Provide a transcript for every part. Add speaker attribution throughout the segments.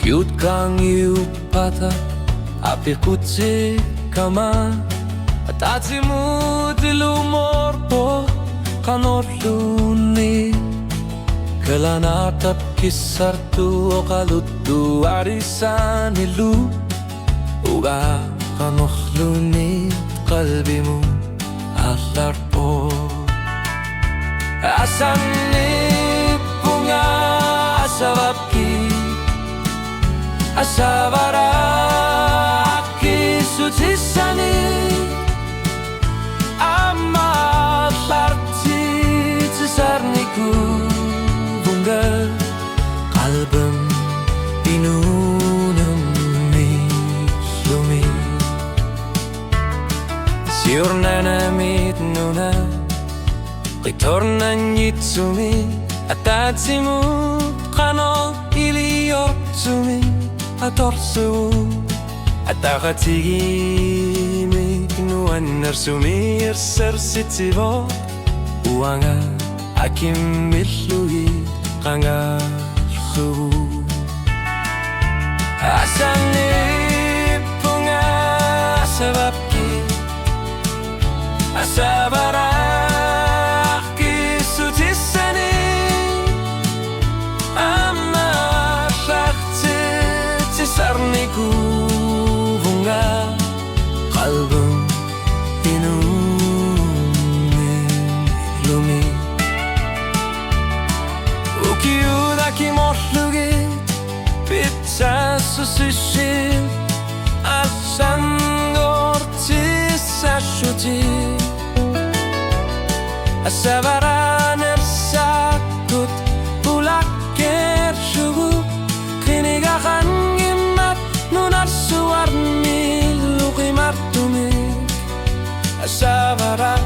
Speaker 1: Cute kang iupata apikutsi kama Atati mo dilumorpo kanorluni Kalanatap kisartu o kaluttu arisanilu Uga kanohluni kalbimu alarpo Asani bunga asababki Asabaraki sutisani Ama larti tisarniku bunga Kalbim inunum mislumi Siurnana mitnuna Ritorna nitsumi Atatimu kano iliyotsumi Atorsu Atakatigi miknuan narsumi Ersarsitsivo Uanga akim millugi Kanga lhubu Asani bunga asababki Asabaraki sutisani Sarniku bunga kalbim inumilumi Ukiudaki morlugit pizza susishil Asangortis ashuti Asavaran ersakut ulaker shugu Kinigakan Suarni luki martumik Asabara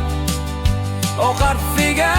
Speaker 1: O karfiga